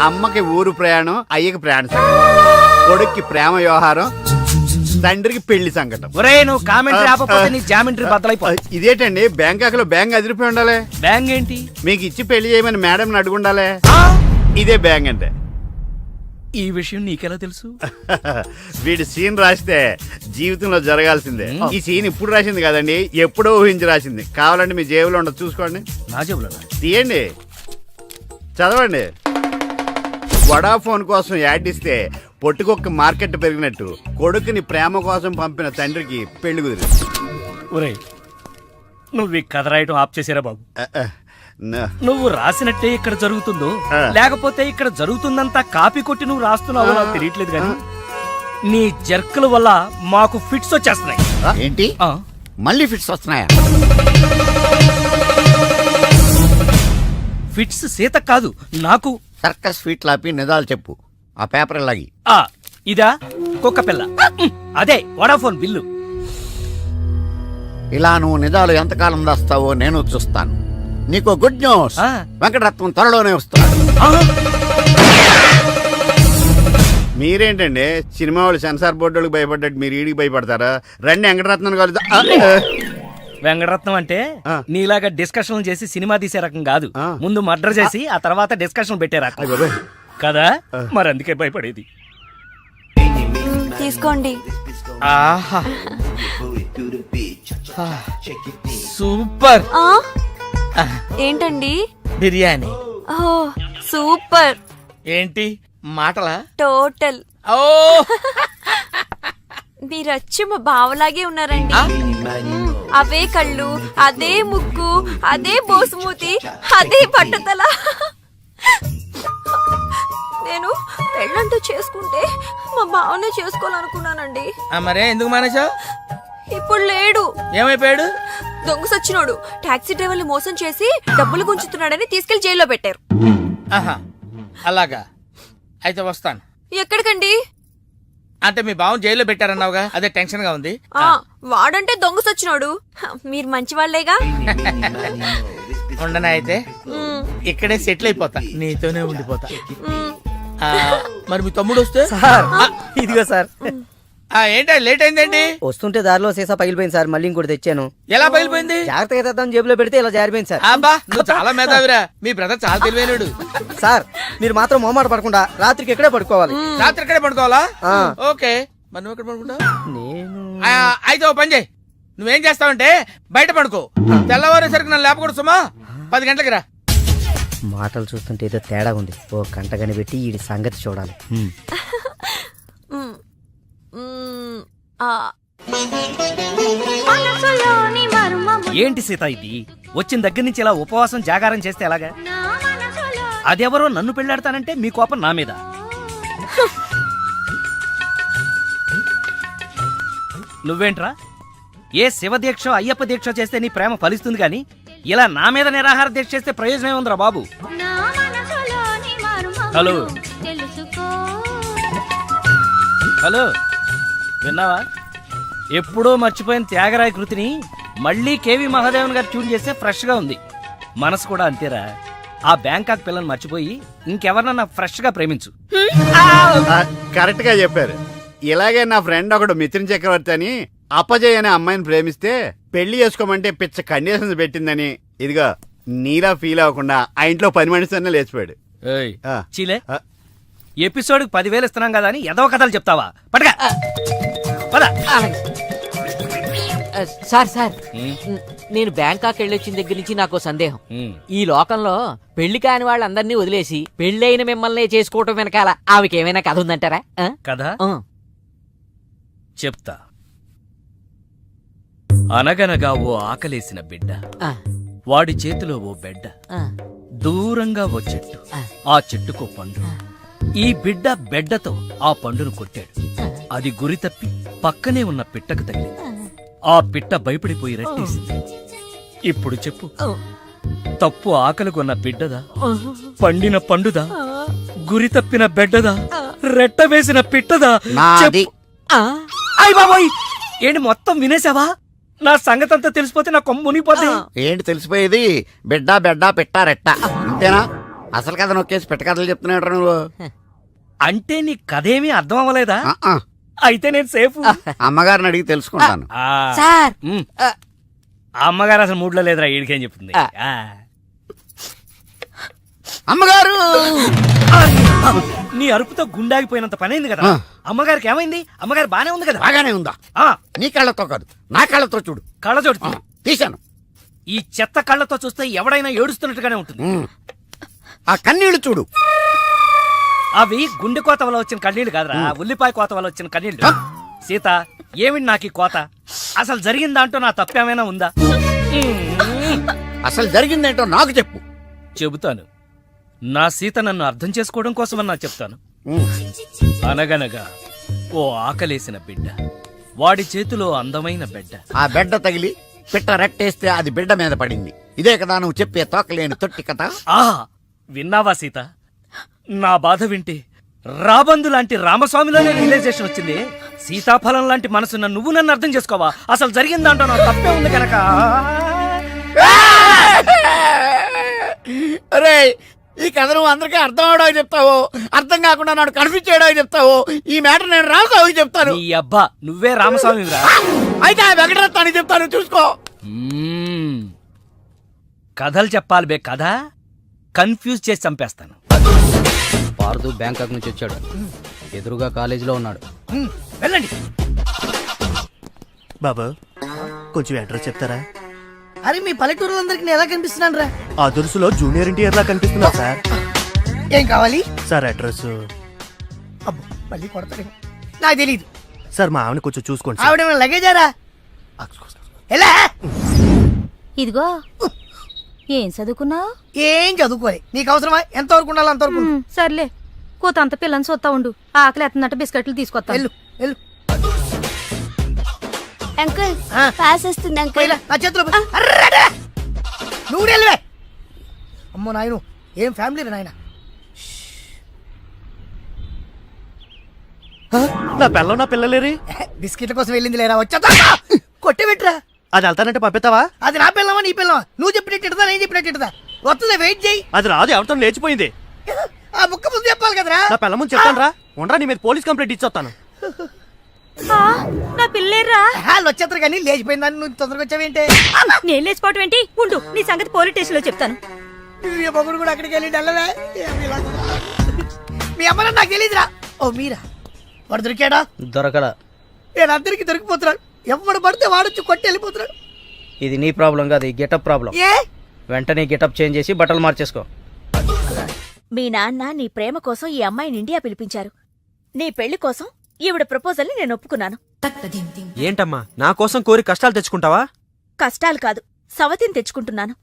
అమ్మకి ఊరు ప్రయాణం, అయ్యకి ప్రయాణ సంకటం, కొడుక్కి ప్రేమ వ్యవహారం, తండ్రికి పెళ్లి సంకటం. ఒరే, నువ్వు కామెంటరీ ఆపకపోతే నీ జామెంట్రీ బద్దలైపో. ఇదేటండి, బ్యాంకాక్ లో బ్యాంక్ అదిరిపోయి ఉండాలి. బ్యాంగ్ ఏంటి? మీకు ఇచ్చి పెళ్లి చేయమని మేడం అడుగుండాలి. ఇదే బ్యాంక్ అంటే. ఈ విషయం నీకెలా తెలుసు? వీడి సీన్ రాస్తే జీవితంలో జరగాల్సిందే. ఈ సీన్ ఇప్పుడు రాసింది కదండి, ఎప్పుడో ఊహించి రాసింది. కావాలంటే మీ జేబులో ఉండదు, చూసుకోండి. నా జేబులో తీయండి, చదవండి. వడాఫోన్ కోసం యాడ్ ఇస్తే పొట్టుకొక్క మార్కెట్ పెరిగినట్టు కొడుకుని ప్రేమ కోసం పంపిన తండ్రికి పెళ్లి కుదిరింది. ఒరే, నువ్వు ఈ కథ రాయటం ఆప్ చేసారా బాబు? నువ్వు రాసినట్టే ఇక్కడ జరుగుతుందో, లేకపోతే ఇక్కడ జరుగుతుందంతా కాపీ కొట్టి నువ్వు రాస్తున్నావో నాకు తెలియట్లేదు. కానీ నీ జర్కుల వల్ల మాకు ఫిట్స్ వచ్చేస్తున్నాయి. ఏంటి మళ్ళీ ఫిట్స్ వస్తున్నాయా? ఫిట్స్ సీత కాదు నాకు. సర్కస్ ఫీట్ లాపి నిజాలు చెప్పు. ఆ పేపర్ లాగి. ఇదా కుక్క పిల్ల, అదే వడాఫోన్ బిల్లు. ఇలా నువ్వు నిజాలు ఎంతకాలం దాస్తావో నేను చూస్తాను. నీకు గుడ్ న్యూస్, వెంకటరత్నం త్వరలోనే వస్తున్నాడు. మీరేంటండి సినిమా వాళ్ళు సెన్సార్ బోర్డు వాళ్ళకి భయపడ్డట్టు మీరు ఈడికి భయపడతారా? రండి వెంకటరత్నం కలుద్దా. వెంకటరత్నం అంటే నీలాగా డిస్కషన్ చేసి సినిమా తీసే రకం కాదు. ముందు మర్డర్ చేసి ఆ తర్వాత డిస్కషన్ పెట్టే రకం కదా. మరి అందుకే భయపడేది. తీసుకోండి. ఆహా, సూపర్. ఏంటండి? బిర్యానీ. సూపర్. ఏంటి మాటలా? టోటల్. ఓ, మీరచ్చి మా బావలాగే ఉన్నారండి. అవే కళ్ళు, అదే ముక్కు, అదే బోసుమూతి, అదే పట్టుదల. నేను పెళ్ళంటూ చేసుకుంటే మా బావనే చేసుకోవాలనుకున్నానండి. మరే ఎందుకు మానేశావు? ఇప్పుడు లేడు. ఏమైపోయాడు? దొంగ సచ్చినోడు టాక్సీ డ్రైవర్ని మోసం చేసి డబ్బులు గుంచుతున్నాడని తీసుకెళ్లి జైల్లో పెట్టారు. అలాగా, అయితే వస్తాను. ఎక్కడికండి? అంటే మీ బావం జైల్లో పెట్టారన్నావుగా, అదే టెన్షన్ గా ఉంది. వాడంటే దొంగ సచ్చినోడు. మీరు మంచి వాళ్లేగా. ఉండనా అయితే? ఇక్కడే సెటిల్ అయిపోతా, నీతోనే ఉండిపోతా. మరి మీ తమ్ముడు వస్తే? సార్ ఇదిగో సార్. ఏంటో లేట్ అయిందండి? వస్తుంటే దారిలో సీసా పగిలిపోయింది సార్, మళ్ళీ ఇంకోటి తెచ్చాను. ఎలా పగిలిపోయింది? జాగ్రత్తగా తెద్దాం జేబులో పెడితే ఇలా జారిపోయింది సార్. అబ్బా నువ్వు చాలా మేధావిరా, మీ బ్రదర్ చాలా తెలివైనడు. సార్ మీరు మాత్రం మొహమాట పడకుండా రాత్రికి ఎక్కడే పడుకోవాలి. రాత్రి ఇక్కడే పడుకోవాలా? ఓకే, మరి నువ్వు ఎక్కడ పడుకుంటావు? నేను అయితే ఓ పని చేయి, నువ్వేం చేస్తావంటే బయట పడుకో, తెల్లవారేసరికి నన్ను లేపకూడదు సుమా. 10 గంటలకి రా. మాటలు చూస్తుంటే ఏదో తేడా ఉంది. ఓ గంట కనిపెట్టి ఈ సంగతి చూడాలి. ఏంటి సీత ఇది? వచ్చిన దగ్గర నుంచి ఇలా ఉపవాసం జాగారం చేస్తే ఎలాగా? అదెవరో నన్ను పెళ్ళాడతానంటే మీ కోపం నా మీద. నువ్వేంట్రా ఏ శివ దీక్ష అయ్యప్ప దీక్ష చేస్తే నీ ప్రేమ ఫలిస్తుంది గాని ఇలా నా మీద నిరాహార దీక్ష చేస్తే ప్రయోజనం ఏముందిరా బాబు? హలో హలో, విన్నావా? ఎప్పుడో మర్చిపోయిన త్యాగరాయ కృతిని మళ్ళీ కేవి మహాదేవన్ గారు ట్యూన్ చేస్తే ఫ్రెష్ గా ఉంది. మనసు కూడా అంతేరా. ఆ బ్యాంకాక్ పిల్లని మర్చిపోయి ఇంకెవరన్నా ఫ్రెష్ గా ప్రేమించు. కరెక్ట్ గా చెప్పారు. ఇలాగే నా ఫ్రెండ్ ఒకడు మిథున్ చక్రవర్తి అని అప్పజయ్ అనే అమ్మాయిని ప్రేమిస్తే పెళ్లి చేసుకోమంటే పిచ్చ కండిషన్స్ పెట్టిందని ఇదిగా నీలా ఫీల్ అవ్వకుండా ఆ ఇంట్లో 10 మనిషి లేచిపోయాడు. చీలే, ఎపిసోడ్ 10,000 ఇస్తున్నాం కదా అని ఏదో కథలు చెప్తావా? పడగా సార్ సార్ నేను బ్యాంకాక్ వెళ్ళొచ్చిన దగ్గర నుంచి నాకు సందేహం. ఈ లోకంలో పెళ్లి కాని వాళ్ళందరినీ వదిలేసి పెళ్లైన మిమ్మల్ని చేసుకోవటం వెనకాల ఆమెకేమైనా కథ ఉందంటారా? కదా చెప్తా. అనగనగా ఓ ఆకలేసిన బిడ్డ, వాడి చేతిలో ఓ బెడ్డ, దూరంగా ఓ చెట్టు, ఆ చెట్టుకో పండు. ఈ బిడ్డ బెడ్డతో ఆ పండును కొట్టాడు. అది గురి తప్పి పక్కనే ఉన్న పిట్టకు తగిలింది. ఆ పిట్ట భయపడిపోయి రెట్టేసింది. ఇప్పుడు చెప్పు, తప్పు ఆకలిగొన్న బిడ్డదా, పండిన పండుదా, గురి తప్పిన బెడ్డదా, రెట్ట వేసిన పిట్టదా? అయ్ బాబోయ్, ఏంటి మొత్తం వినేసావా? నా సంగతంతా తెలిసిపోతే నా కొమ్ము మునిగిపోతే. ఏంటి తెలిసిపోయేది? బిడ్డ బెడ్డ పెట్ట రెట్ట అంతేనా? అసలు కథ నొక్కేసి పెట్ట కథలు చెప్తున్నాడు నువ్వు. అంటే నీ కథేమీ అర్థం అవ్వలేదా? అయితే నేను సేఫ్. అమ్మగారిని అడిగి తెలుసుకుంటాను. అమ్మగారు అసలు మూడ్లో లేదురా, ఈడికేం చెప్తుంది. అమ్మగారు నీ అరుపుతో గుండాగిపోయినంత పనైంది కదా. అమ్మగారికి ఏమైంది? అమ్మగారు బానే ఉంది కదా? బాగానే ఉందా? నీ కళ్ళతో కాదు, నా కళ్ళతో చూడు. కళ్ళజోడు తీశాను. ఈ చెత్త కళ్ళతో చూస్తే ఎవడైనా ఏడుస్తున్నట్టుగానే ఉంటుంది. ఆ కన్నీళ్లు చూడు. అవి గుండె కోత వల్ల వచ్చిన కన్నీళ్లు కాదురా, ఉల్లిపాయ కోత వల్ల వచ్చిన కన్నీళ్లు. సీత, ఏమిటి నాకు ఈ కోత? అసలు జరిగిన దాంట్లో నా తప్పేమైనా ఉందా? అసలు జరిగిందేంటో నాకు చెప్పు. చెబుతాను. నా సీత నన్ను అర్థం చేసుకోవడం కోసమన్నా చెప్తాను. అనగనగా ఓ ఆకలేసిన బిడ్డ, వాడి చేతిలో అందమైన బిడ్డ. ఆ బిడ్డ తగిలి పిట్ట రెట్టేస్తే అది బిడ్డ మీద పడింది. ఇదే కదా నువ్వు చెప్పే తోకలేని తొట్టి కథ? విన్నావా సీత? నా బాధ వింటే రాబందు లాంటి రామస్వామిలోనే రియలైజేషన్ వచ్చింది. సీతాఫలం లాంటి మనసున్న నువ్వు నన్ను అర్థం చేసుకోవా? అసలు జరిగిన దాంట్లో నా తప్పే ఉంది కనుక. అరే, ఈ కథ నువ్వు అందరికీ అర్థం అవడానికి చెప్తావు, అర్థం కాకుండా నాడు కన్ఫ్యూజ్ చేయడానికి చెప్తావు. ఈ మ్యాటర్ నేను రామస్వామికి చెప్తాను. ఈ అబ్బా నువ్వే రామస్వామి రా. అయితే ఆ వెంకటరత్నానికి చెప్తాను, చూసుకో. కథలు చెప్పాలి బే, కథ కన్ఫ్యూజ్ చేసి చంపేస్తాను. పార్దు బ్యాంకాక్ నుంచి వచ్చాడు. ఎదురుగా కాలేజీలో ఉన్నాడు. వెళ్ళండి. బాబా కొంచెం అడ్రస్ చెప్తారా? అరే మీ పల్లెటూరులందరికీ నేను ఎలా కనిపిస్తున్నాను రా? ఆ దురుసులో జూనియర్ ఎన్టీఆర్ లా కనిపిస్తున్నా సార్. ఏం కావాలి సార్? అడ్రస్. అబ్బో మళ్ళీ కొడతాడు, నాకు తెలీదు సార్. మా ఆవిడ కొంచెం చూసుకోండి. ఆవిడ లగేజారా? ఎలా? ఇదిగో ఏం చదువుకున్నావు? ఏం చదువుకోవాలి, నీకు అవసరమా? ఎంతవరకు ఉండాలి అంతవరకు. సర్లే, కూతంత పిల్లని చూస్తా ఉండు. ఆకలి ఎత్తున్నట్టు బిస్కెట్లు తీసుకొస్తా. వెళ్ళు వెళ్ళు. అంకుల్ పాస్ వస్తుంది అంకుల్. నా చేతిలో నువ్వు వెళ్ళవే. అమ్మో నాయను, ఏం ఫ్యామిలీ నాయన. నా పిల్ల నా పిల్లలేరి బిస్కెట్ల కోసం వెళ్ళింది లేరా? వచ్చా కొట్టి పెట్టరా. అది వెళ్తానంటే పంపిస్తావా? అది నా పిల్లవా నీ పిల్లవా? నువ్వు చెప్పినట్టు నేను చెప్పినట్టు వస్తుంది, వెయిట్ చేయి. అది రాదు, ఎవరితో లేచిపోయింది. ఆ ముక్క ముందు చెప్పాలి కదరా. నా పిల్ల ముందు చెప్తాను రా. ఉండరా, నీ మీద పోలీస్ కంప్లైంట్ ఇచ్చొస్తాను. నా పిల్లేరా వాళ్ళు వచ్చేస్తారు కానీ లేచిపోయిందని నువ్వు తొందరగా వచ్చావేంటే? నేను లేచిపోవటం ఏంటి? ఉండు, నీ సంగతి పోలీస్ స్టేషన్ లో చెప్తాను. మీ మొగుడు కూడా అక్కడికి వెళ్ళి డల్లవే. మీ అమ్మ నాకు తెలియదురా. ఓ మీరా, వాడు దొరికాడా? దొరకడా? నేను అందరికి దొరికిపోతున్నాడు. ఎవడు పడితే వాడొచ్చి కొట్టి వెళ్ళిపోతున్నాడు. ఇది నీ ప్రాబ్లం కాదు, ఈ గెటప్ ప్రాబ్లం. ఏ వెంటనే గెటప్ చేంజ్ చేసి బట్టలు మార్చేసుకో. మీ నాన్న నీ ప్రేమ కోసం ఈ అమ్మాయిని ఇండియా పిలిపించారు. నీ పెళ్లి కోసం ఈవిడ ప్రపోజల్ ని నేను ఒప్పుకున్నాను. ఏంటమ్మా నా కోసం కోరి కష్టాలు తెచ్చుకుంటావా? కష్టాలు కాదు, సవతిని తెచ్చుకుంటున్నాను.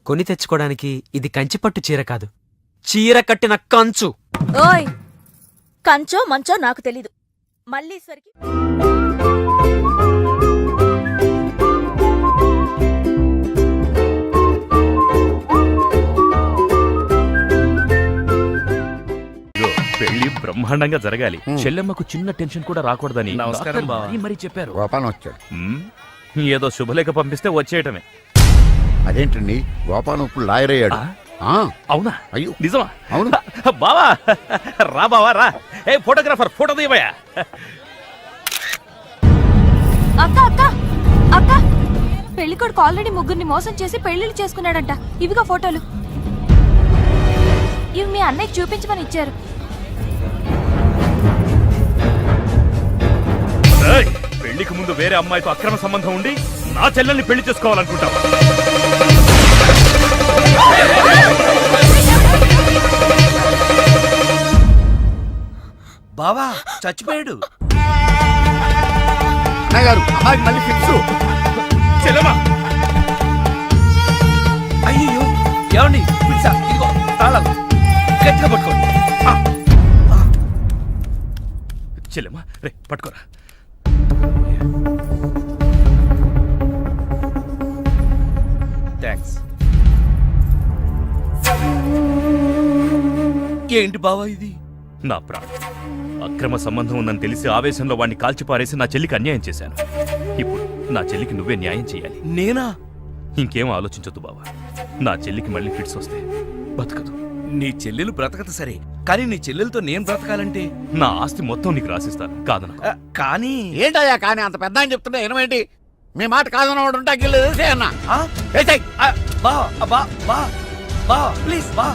కొని తెచ్చుకోవడానికి ఇది కంచిపట్టు చీర కాదు, చీర కట్టిన కంచు. ఓయ్, కంచో మంచో నాకు తెలీదు. మల్లీశ్వరికి పెళ్లి బ్రహ్మాండంగా జరగాలి. చెల్లెమ్మకు చిన్న టెన్షన్ కూడా రాకూడదని నమస్కారం డాక్టర్ మరీ చెప్పారు. గోపాలం వచ్చాడు. ఏదో శుభలేఖ పంపిస్తే వచ్చేయటమే. అదేంటండి, గోపాలం ఇప్పుడు లాయర్ అయ్యాడు. అవునా? అయ్యో నిజమా? అవును. బావా రా, బావా రా. ఏ ఫోటోగ్రాఫర్, ఫోటో తీయబోయా. అక్క అక్క అక్క, పెళ్లికొడుకు ఆల్రెడీ ముగ్గురిని మోసం చేసి పెళ్లిళ్ళు చేసుకున్నాడంట. ఇవిగా ఫోటోలు. ఇవి మీ అన్నయ్యకి చూపించమని ఇచ్చారు. పెళ్లికి ముందు వేరే అమ్మాయితో అక్రమ సంబంధం ఉండి నా చెల్లెల్ని పెళ్లి చేసుకోవాలనుకుంటా. బావా చచ్చిపోయాడు. గారు అమ్మాయికి మళ్ళీ ఫిక్స్. చెల్లెమ్మా, అయ్యో ఏమండి, పిచ్చా, ఇదిగో తాళాలు గట్టిగా పట్టుకోండి. చెల్లెమ్మా రే, పట్టుకోరా. థ్యాంక్స్. ఏంటి బావా ఇది? నా ప్రాణం, అక్రమ సంబంధం ఉందని తెలిసి ఆవేశంలో వాడిని కాల్చిపారేసి నా చెల్లికి అన్యాయం చేశాను. ఇప్పుడు నా చెల్లికి నువ్వే న్యాయం చేయాలి. నేనా? ఇంకేం ఆలోచించొద్దు బావా. నా చెల్లికి మళ్ళీ ఫిట్స్ వస్తే బతకదు. నీ చెల్లెలు బ్రతకదు సరే, కానీ నీ చెల్లెలతో నేను బ్రతకాలంటే నా ఆస్తి మొత్తం నీకు రాసిస్తాను. కాదన కానీ ఏంటయ్యా కానీ అంత పెద్ద అని చెప్తున్నా ఏమేంటి? మీ మాట కాదన్నవాడు ఉంటా అన్న. బా ప్లీజ్ బా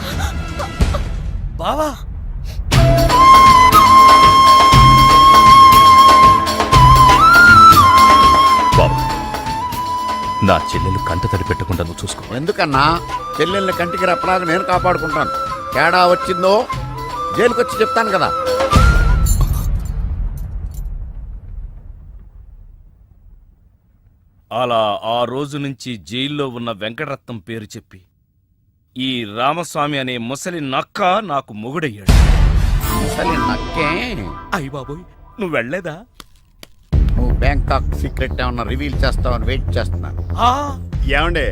బావా. బాబా, నా చెల్లెలు కంట తడి పెట్టకుండా నువ్వు చూసుకో. ఎందుకన్నా? చెల్లెల్ని కంటికి రెప్పలాగా నేను కాపాడుకుంటాను. తేడా వచ్చిందో జైలుకి వచ్చి చెప్తాను కదా. అలా ఆ రోజు నుంచి జైల్లో ఉన్న వెంకటరత్నం పేరు చెప్పి ఈ రామస్వామి అనే ముసలి నక్క నాకు మొగుడయ్యాడు. ముసలి నక్కే? అయ్య బాబోయ్, నువ్వు వెళ్ళలేదా? నువ్వు బ్యాంకాక్ సీక్రెట్ ఏమన్నా రివీల్ చేస్తావని వెయిట్ చేస్తున్నాను. ఏమండే,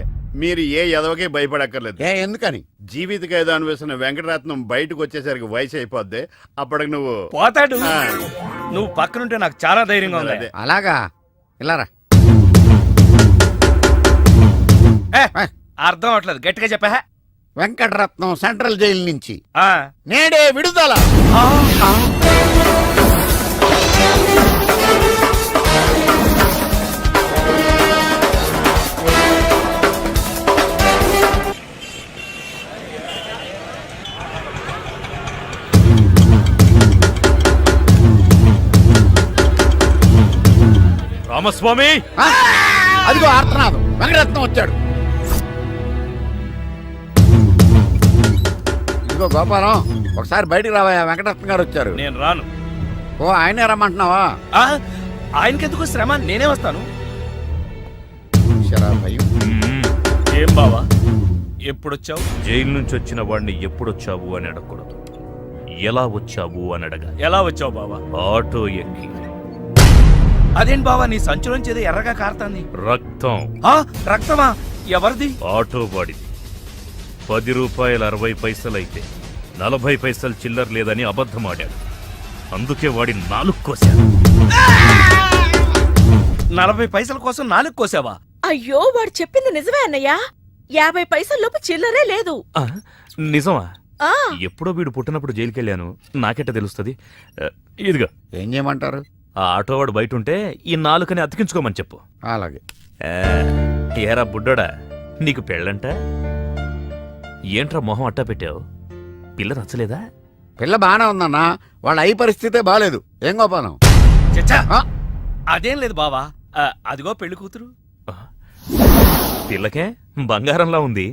మీరు ఏ ఎదవకే భయపడక్కర్లేదు. ఎందుకని? జీవిత ఖైదు అనిపిస్తున్న వెంకటరత్నం బయటకు వచ్చేసరికి వయసు అయిపోద్ది. అప్పటికి నువ్వు పోతాడు. నువ్వు పక్కనుంటే నాకు చాలా ధైర్యంగా ఉంది. అలాగా? ఇలారా. అర్థం అవట్లేదు, గట్టిగా చెప్పా. వెంకటరత్నం సెంట్రల్ జైలు నుంచి నేడే విడుదల. రామస్వామి, అదిగో ఆర్తనాథం, వెంకటరత్నం వచ్చాడు. ఇదిగో గోపాలం, ఒకసారి బయటికి రావా, వెంకటరత్నం గారు వచ్చారు. నేను రాను. ఓ ఆయనే రమ్మంటున్నావా? ఆయనకెందుకు శ్రమ, నేనే వస్తాను. భయం. ఏం బావా, ఎప్పుడొచ్చావు? జైలు నుంచి వచ్చిన వాడిని ఎప్పుడొచ్చావు అని అడగకూడదు, ఎలా వచ్చావు అని అడగా. ఎలా వచ్చావు బావా? ఆటో ఎక్కి. అదేంటి బావా, నీ సంచులోంచి ఏదో ఎర్రగా కారుతాంది. రక్తం. రక్తమా? ఎవరిది? ఆటో వాడిది. 10 రూపాయలు 60 పైసలైతే 40 పైసలు చిల్లర లేదని అబద్ధమాడాడు. అందుకే వాడి 4 కోశాడు. 40 పైసల కోసం 4 కోసావా? అయ్యో, వాడు చెప్పింది నిజమే అన్నయ్యా. 50 పైసల్లోపు చిల్లరే లేదు. ఆ, నిజమా? ఆ ఎప్పుడో వీడు పుట్టినప్పుడు జైలుకెళ్ళాను, నాకెట్ట తెలుస్తుంది? ఇదిగో ఏం చేయమంటారు? ఆ ఆటోవాడు బయట ఉంటే ఈ నాలుకని అతికించుకోమని చెప్పు. అలాగే. ఏరా బుడ్డోడా, నీకు పెళ్ళంట? ఏంట్రా మొహం అట్టా పెట్టావు? పిల్ల నచ్చలేదా? పిల్ల బానే ఉందన్నా, వాళ్ళ అయి పరిస్థితే బాలేదు. ఏం గోపాలం? చచ్చా ఆ? అదేం లేదు బావా, అదిగో పెళ్లి కూతురు. పిల్లకే బంగారంలా ఉంది.